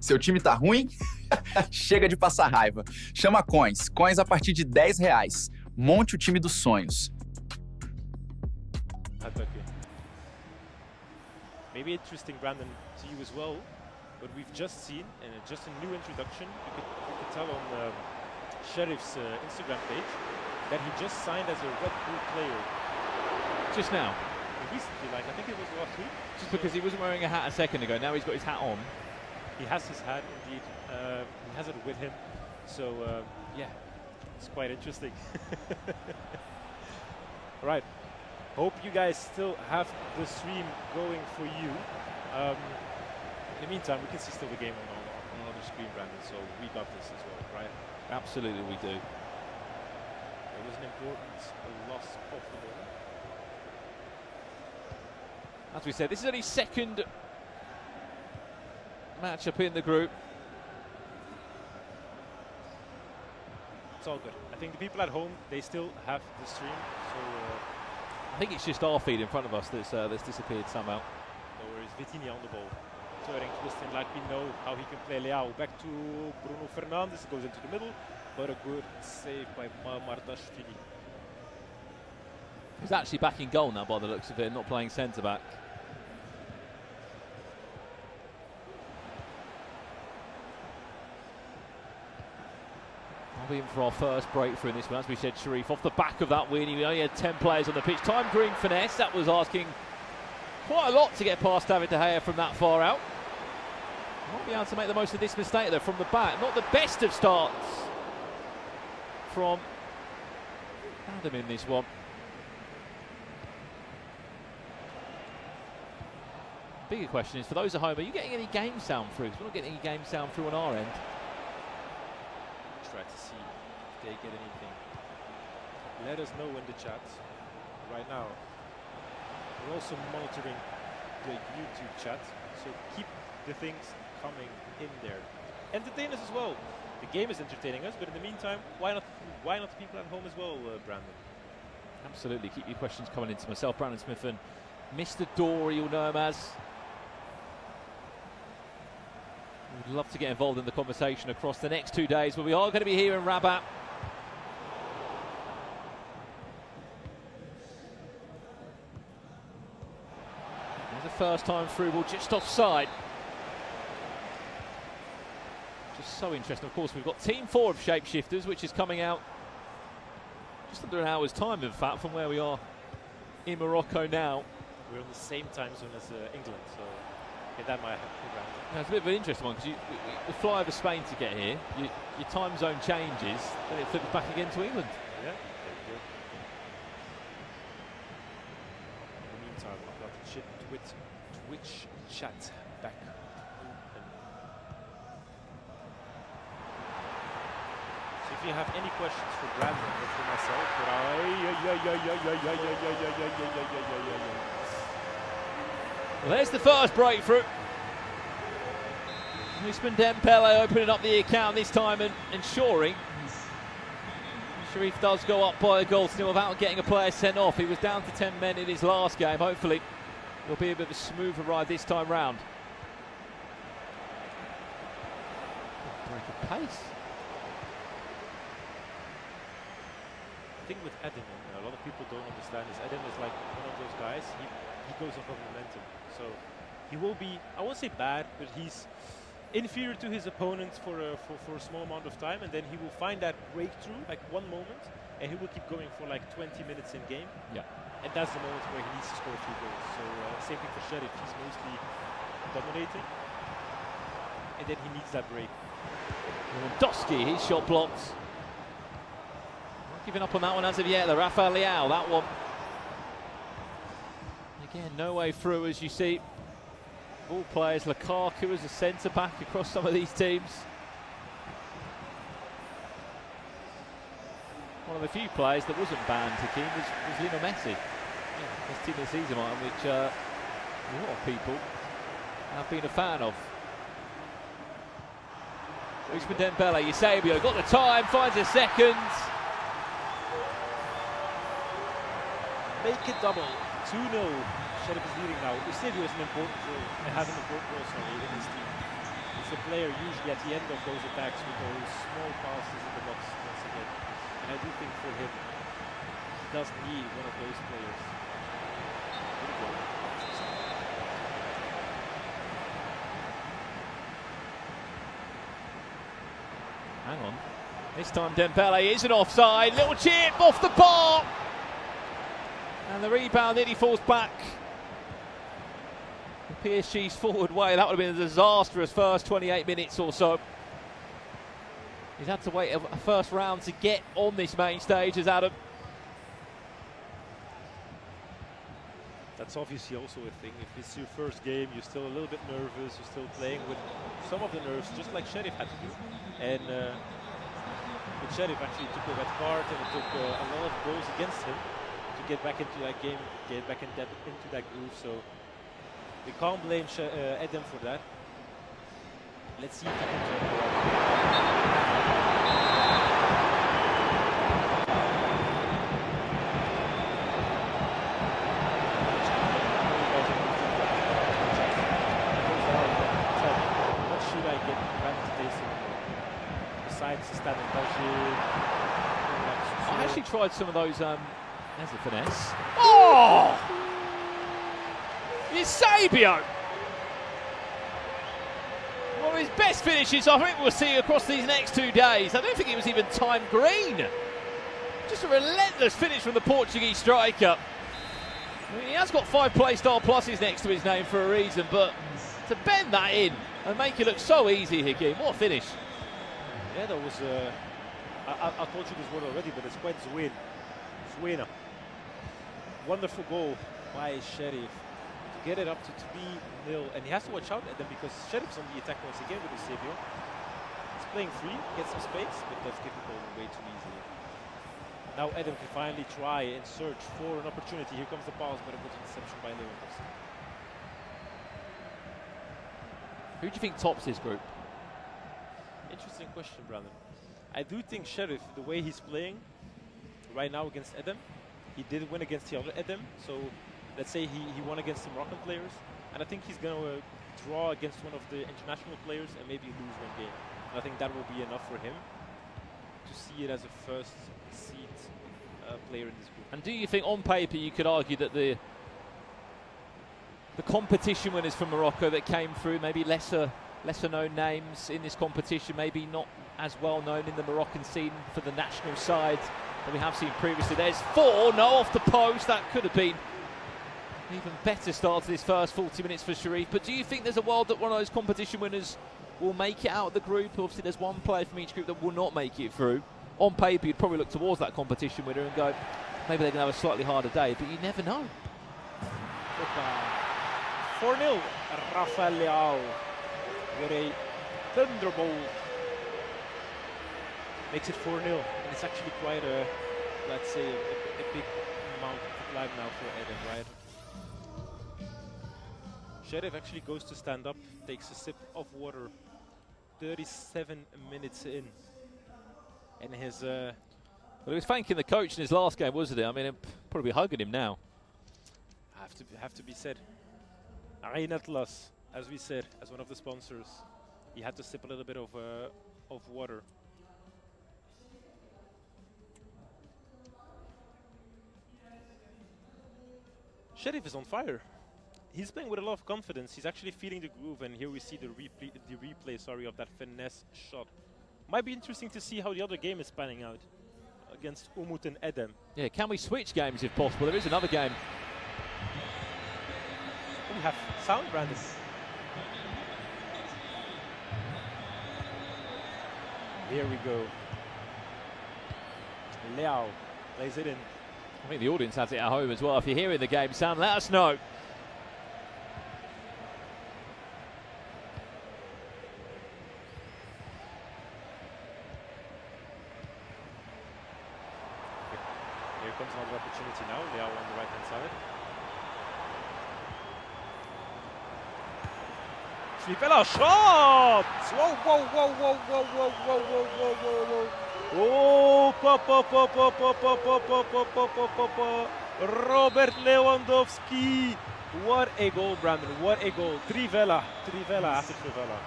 Seu time tá ruim? Chega de passar raiva. Chama Coins. Coins a partir de R$10. Monte o time dos sonhos. Maybe interesting, Brandon, to you as well. But we've just seen, and just a new introduction, you could tell on Sheriff's Instagram page that he just signed as a Red Bull player. Just now? Recently, like I think it was last week. Just because he wasn't wearing a hat a second ago, now he's got his hat on. He has his hat, indeed. He has it with him. So, yeah, it's quite interesting. Right. Hope you guys still have the stream going for you. In the meantime, we can see still the game on another screen, Brandon, so we got this as well, right? Absolutely we do. There was an important loss of the ball. As we said, this is only second matchup in the group. It's all good. I think the people at home, they still have the stream, so... I think it's just our feed in front of us that's disappeared somehow. No worries, Vitinha on the ball. Turning, twisting like we know how he can play Leao. Back to Bruno Fernandes, goes into the middle, but a good save by Martashvili. He's actually back in goal now by the looks of it, not playing centre-back. I'll be in for our first breakthrough in this one. As we said, Sharif, off the back of that win, he only had 10 players on the pitch. Time green finesse, that was asking quite a lot to get past David De Gea from that far out. Might be able to make the most of this mistake though from the back. Not the best of starts from Adam in this one. Bigger question is, for those at home, are you getting any game sound through? Because we're not getting any game sound through on our end. Try to see if they get anything. Let us know in the chat. Right now, we're also monitoring the YouTube chat, so keep the things coming in there. Entertain us as well. The game is entertaining us, but in the meantime, why not the people at home as well, Brandon? Absolutely, keep your questions coming into myself, Brandon Smith, and Mr. Dory, you'll know him as. We'd love to get involved in the conversation across the next 2 days, but we are going to be here in Rabat. There's a first time through ball just offside. Just so interesting. Of course, we've got Team 4 of Shapeshifters, which is coming out just under an hour's time, in fact, from where we are in Morocco now. We're on the same time zone as England, so yeah, that might happen. Yeah, it's a bit of an interesting one because you fly over Spain to get here, your time zone changes, then it flips back again to England. Yeah, there you go. In the meantime, I've got the Twitch chat back open. So if you have any questions for Brandon or for myself, Well, there's the first breakthrough. Usman Dembele opening up the account this time and ensuring Sharif does go up by a goal to 0 without getting a player sent off. He was down to 10 men in his last game. Hopefully it'll be a bit of a smoother ride this time round. Break of pace. I think with Adam, a lot of people don't understand this. Adam is like one of those guys, he goes off of momentum. So he will be, I won't say bad, but he's inferior to his opponents for a small amount of time, and then he will find that breakthrough, like one moment, and he will keep going for like 20 minutes in game. Yeah. And that's the moment where he needs to score a few goals. So same thing for Sheriff, he's mostly dominating, and then he needs that break. Lewandowski, his shot blocked. Not giving up on that one as of yet, the Rafael Leao, that one. Again, no way through, as you see. All players, Lukaku as a centre-back across some of these teams. One of the few players that wasn't banned, Hakeem, was Lionel Messi. Yeah, his team of the season item, which a lot of people have been a fan of. Usman Dembele, Eusebio, got the time, finds a second. Make it double, 2-0. Sheriff is leading now. Eusebio is an important role, and has an important role, sorry, in his team. He's the player usually at the end of those attacks with those small passes in the box once again. And I do think for him, he does need one of those players. Hang on. This time Dembele isn't offside. Little chip off the bar. And the rebound nearly falls back. The PSG's forward way. That would have been a disastrous first 28 minutes or so. He's had to wait a first round to get on this main stage as Adam. That's obviously also a thing. If it's your first game, you're still a little bit nervous. You're still playing with some of the nerves, just like Sheriff had to do. And but Sheriff actually took a red card, and it took a lot of goals against him to get back into that game, get back into that groove. So we can't blame Adam for that. Let's see if he can turn it around. I actually tried some of those. There's a finesse. Oh! Eusebio! One of his best finishes I think we'll see across these next 2 days. I don't think it was even time green. Just a relentless finish from the Portuguese striker. I mean, he has got 5 Playstyle Pluses next to his name for a reason, but to bend that in and make it look so easy, Hickey, what a finish. Yeah, that was. I told you this word already, but it's quite Zuena. Wonderful goal by Sheriff to get it up to 3-0, and he has to watch out at them because Sheriff's on the attack once again with Eusebio. He's playing free, gets some space, but that's giving the ball way too easily. Now Adam can finally try and search for an opportunity. Here comes the pass, but a good interception by Lewandowski. Who do you think tops this group? Interesting question, Brandon. I do think Sheriff, the way he's playing right now against Edem, he did win against the other Edem, so let's say he won against the Moroccan players, and I think he's going to draw against one of the international players and maybe lose one game. And I think that will be enough for him to see it as a first seed player in this group. And do you think on paper you could argue that the competition winners from Morocco that came through, maybe lesser known names in this competition, maybe not as well known in the Moroccan scene for the national side that we have seen previously? There's 4, no, off the post. That could have been an even better start to this first 40 minutes for Sharif. But do you think there's a world that one of those competition winners will make it out of the group? Obviously there's one player from each group that will not make it through. On paper you'd probably look towards that competition winner and go, maybe they're going to have a slightly harder day, but you never know. 4-0, Rafael Leao with a thunderbolt. Makes it 4-0, and it's actually quite a, let's say, a big amount to climb now for Eden, right? Sheriff actually goes to stand up, takes a sip of water, 37 minutes in. And his... Well, he was thanking the coach in his last game, wasn't he? I mean, he'll probably be hugging him now. Have to be said. Arena Atlas, as we said, as one of the sponsors, he had to sip a little bit of water. Sheriff is on fire. He's playing with a lot of confidence. He's actually feeling the groove, and here we see the replay of that finesse shot. Might be interesting to see how the other game is panning out against Umut and Edem. Yeah, can we switch games if possible? There is another game. We have sound, Brandon. Here we go. Leao plays it in. I think the audience has it at home as well. If you're hearing the game, Sam, let us know. Here comes another opportunity now. Leao on the right-hand side. Trivela shot! Whoa, whoa, whoa, whoa, whoa, whoa, whoa, whoa, whoa, whoa, whoa. Oh, Robert Lewandowski. What a goal, Brandon. What a goal. Trivela after Trivela.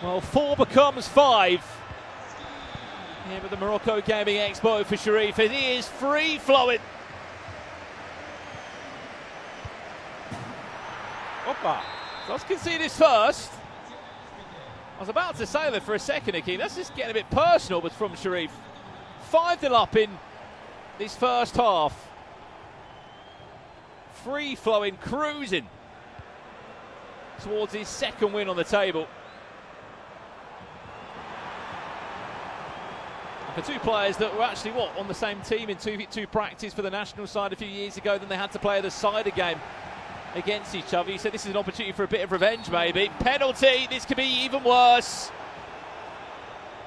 Well, 4 becomes 5. Here with the Morocco Gaming Expo for Sharif. It is free flowing. Opa! Let's concede his first. I was about to say that for a second, Akeem. That's just getting a bit personal, but from Sharif. 5-0 up in this first half. Free flowing, cruising towards his second win on the table. For two players that were actually, on the same team in 2v2 practice for the national side a few years ago, then they had to play the cider game against each other. He said this is an opportunity for a bit of revenge, maybe. Penalty, this could be even worse.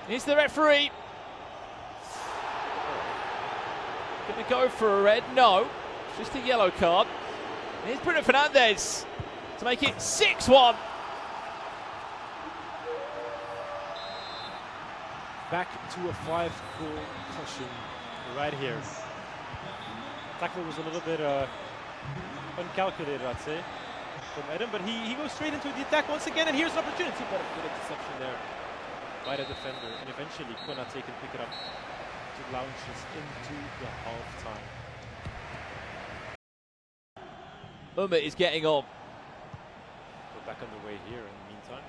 Is the referee going to go for a red? No, just a yellow card. Here's Bruno Fernandes to make it 6-1. Back to a 5-goal cushion right here. Tackle was a little bit uncalculated, I'd say, from Adam, but he goes straight into the attack once again, and here's an opportunity, but a good interception there by the defender, and eventually Konate can pick it up to launch us into the half-time. Is getting on. We're back on the way here in the meantime.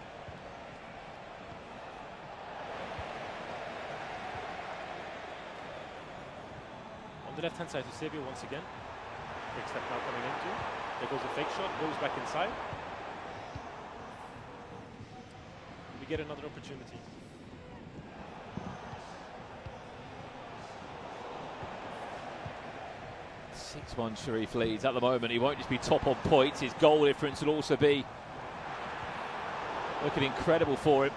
On the left-hand side to Sebio once again. Quick step now coming into. There goes a fake shot, goes back inside. We get another opportunity. One Sharif leads at the moment. He won't just be top on points, his goal difference will also be looking incredible for him.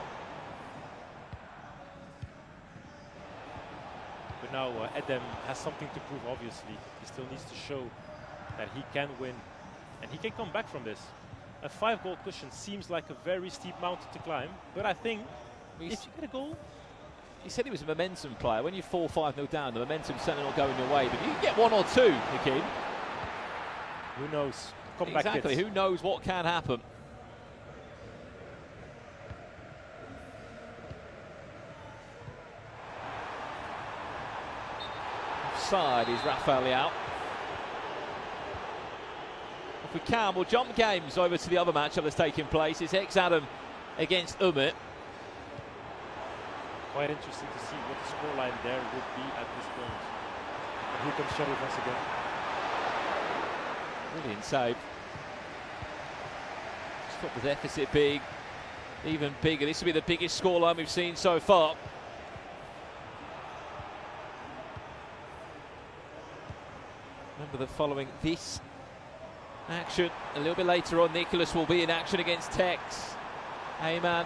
But now Edem has something to prove, obviously. He still needs to show that he can win and he can come back from this. A 5-goal cushion seems like a very steep mountain to climb, but I think if you get a goal. He said he was a momentum player. When you fall 5-0 down, the momentum's certainly not going your way. But you can get 1 or 2, Hakeem. Who knows? Comeback exactly. hits. Who knows what can happen? Offside is Rafael Leao. If we can, we'll jump games over to the other matchup that's taking place. It's Adam against Umit. Quite interesting to see what the scoreline there would be at this point. And here comes Sharif once again. Brilliant save. Stop the deficit big, even bigger. This will be the biggest scoreline we've seen so far. Remember that following this action, a little bit later on, Nicholas will be in action against Tex. Ayman,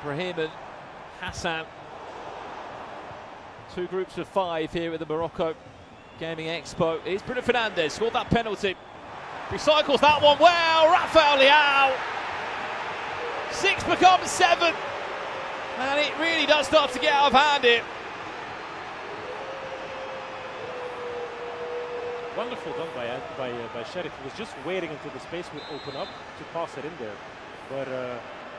Brahim and Hassan. 2 groups of 5 here at the Morocco Gaming Expo. Here's Bruno Fernandes, scored that penalty. Recycles that one well, Rafael Leao. 6 becomes 7. And it really does start to get out of hand here. Wonderful done by Sharif. He was just waiting until the space would open up to pass it in there. But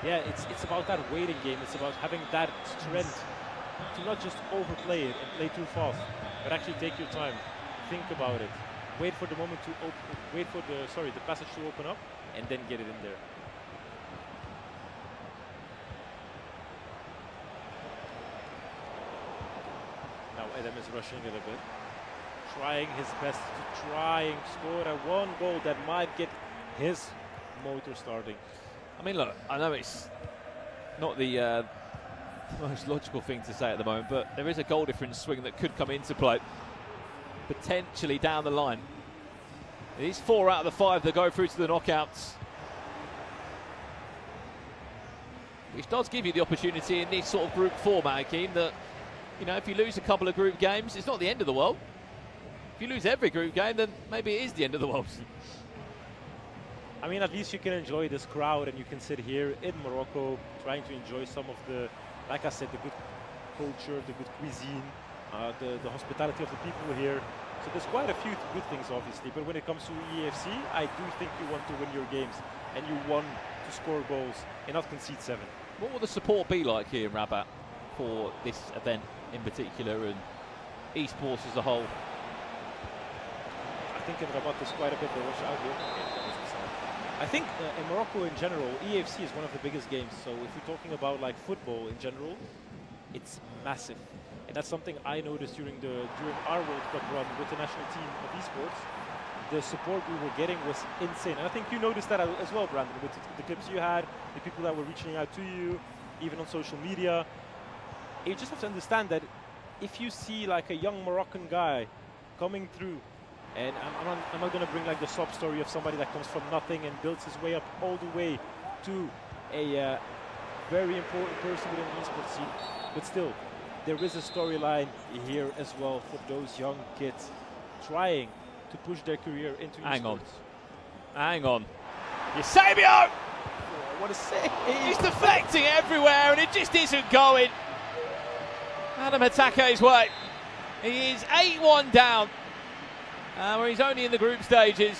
yeah, it's about that waiting game. It's about having that strength to not just overplay it and play too fast, but actually take your time, think about it, wait for the moment to open, wait for the passage to open up, and then get it in there. Now Adam is rushing a little bit, trying his best to try and score a 1 goal that might get his motor starting. I mean, look, I know it's not the most logical thing to say at the moment, but there is a goal difference swing that could come into play potentially down the line. It is 4 out of the 5 that go through to the knockouts, which does give you the opportunity in this sort of group format, Hakeem, that, you know, if you lose a couple of group games, it's not the end of the world. If you lose every group game, then maybe it is the end of the world. I mean, at least you can enjoy this crowd and you can sit here in Morocco trying to enjoy some of the, like I said, the good culture, the good cuisine, the hospitality of the people here. So there's quite a few good things, obviously, but when it comes to EFC, I do think you want to win your games and you want to score goals and not concede 7. What will the support be like here in Rabat for this event in particular and esports as a whole? I think in Rabat there's quite a bit to watch out here. I think in Morocco in general, EFC is one of the biggest games. So if you're talking about like football in general, it's massive. And that's something I noticed during our World Cup run with the national team of esports. The support we were getting was insane. And I think you noticed that as well, Brandon, with the clips you had, the people that were reaching out to you, even on social media. You just have to understand that if you see like a young Moroccan guy coming through, and I'm not going to bring like the sob story of somebody that comes from nothing and builds his way up all the way to a very important person within the esports scene, but still, there is a storyline here as well for those young kids trying to push their career into esports. Hang on. Eusebio! Oh, what a save! He's deflecting everywhere and it just isn't going Adam Hatake's way. He is 8-1 down. Where he's only in the group stages.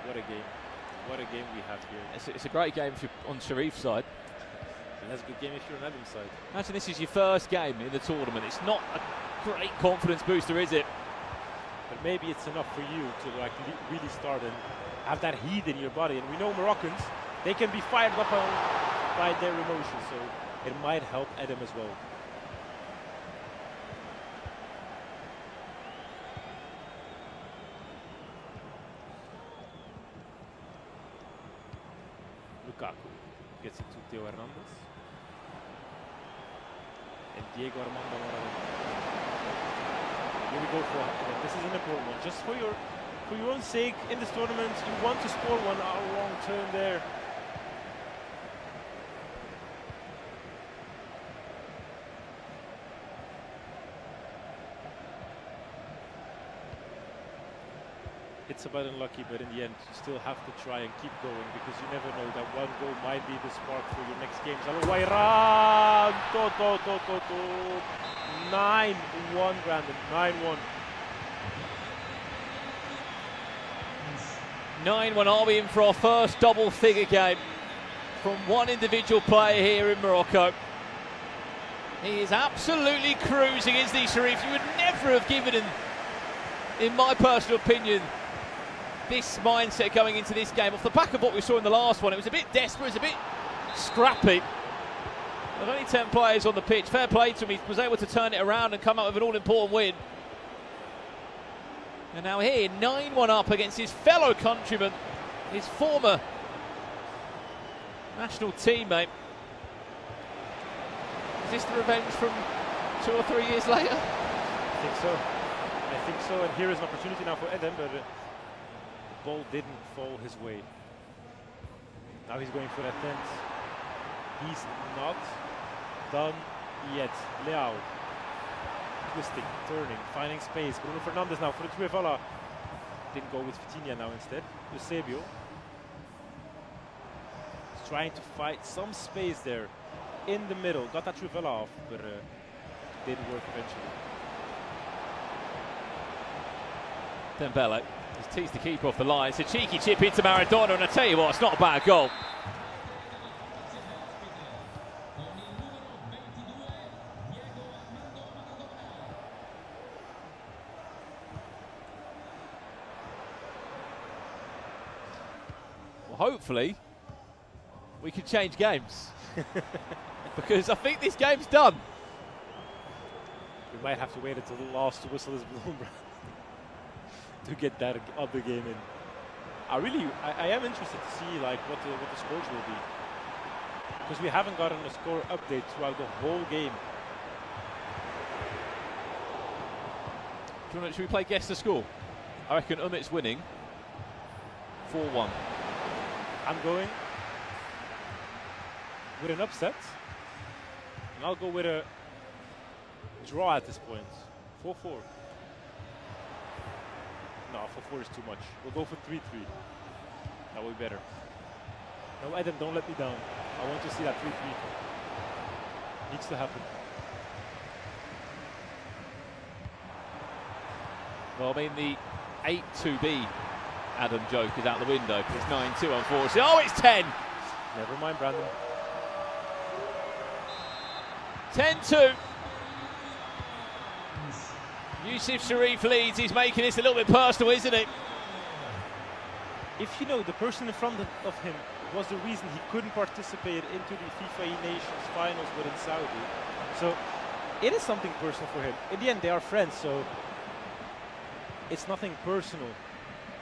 What a game. What a game we have here. It's a great game if you're on Sharif's side. And that's a good game if you're on Adam's side. Imagine this is your first game in the tournament. It's not a great confidence booster, is it? But maybe it's enough for you to like really start and have that heat in your body. And we know Moroccans, they can be fired up by their emotions, so it might help Adam as well. Lukaku gets it to Theo Hernandez. And Diego Armando Maradona. Here we go for it. This is an important one. Just for your own sake in this tournament, you want to score one. A wrong turn there. It's a bit unlucky, but in the end, you still have to try and keep going because you never know that one goal might be the spark for your next games. 9-1, Brandon. 9-1. 9-1. Are we in for our first double-figure game from one individual player here in Morocco? He is absolutely cruising, isn't he, Sharif? You would never have given him, in my personal opinion, this mindset going into this game. Off the back of what we saw in the last one, it was a bit desperate, it was a bit scrappy. There's only 10 players on the pitch. Fair play to him, he was able to turn it around and come out with an all-important win. And now here, 9-1 up against his fellow countryman, his former national teammate. Is this the revenge from 2 or 3 years later? I think so. I think so. And here is an opportunity now for Adam, but the ball didn't fall his way. Now he's going for that 10th. He's not done yet. Leao. Twisting, turning, finding space. Bruno Fernandes now for the Trivela. Didn't go with Vitinha now instead. Eusebio. He's trying to fight some space there in the middle. Got that Trivela off, but didn't work eventually. Dembele has teased the keeper off the line. It's a cheeky chip into Maradona, and I tell you what, it's not a bad goal. Well, hopefully, we can change games. Because I think this game's done. We might have to wait until the last to whistle is blown to get that other game in. I am interested to see like what the scores will be, because we haven't gotten a score update throughout the whole game. Should we play guess the score? I reckon Umit's winning 4-1. I'm going with an upset, and I'll go with a draw at this point. 4-4. No, 4-4 is too much. We'll go for 3-3. That will be better. No, Adam, don't let me down. I want to see that 3-3. Needs to happen. Well, I mean, the 8-2B Adam joke is out the window. It's 9-2, unfortunately. Oh, it's 10. Never mind, Brandon. 10-2. Yusuf Sharif leads. He's making this a little bit personal, isn't it? If you know, the person in front of him was the reason he couldn't participate into the FIFA Nations finals within Saudi. So it is something personal for him. In the end, they are friends, so it's nothing personal.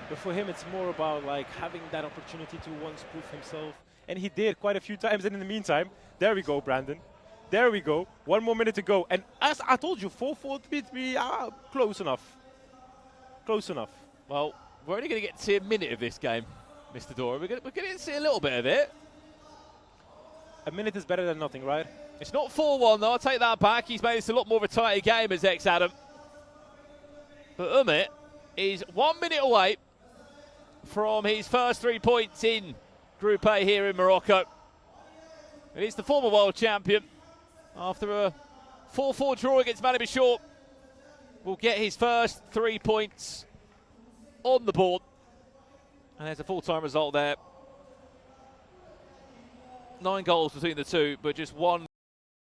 But for him, it's more about like having that opportunity to once prove himself. And he did quite a few times. And in the meantime, there we go, Brandon. There we go. 1 more minute to go. And as I told you, 4-4-3-3, close enough. Close enough. Well, we're only going to get to see a minute of this game, Mr. Dora. We're going to see a little bit of it. A minute is better than nothing, right? It's not 4-1, though. I'll take that back. He's made this a lot more of a tighter game as Adam. But Umit is 1 minute away from his first 3 points in Group A here in Morocco. And he's the former world champion. After a 4-4 draw against Malibu Short, will get his first 3 points on the board. And there's a full-time result there. 9 goals between the two, but just one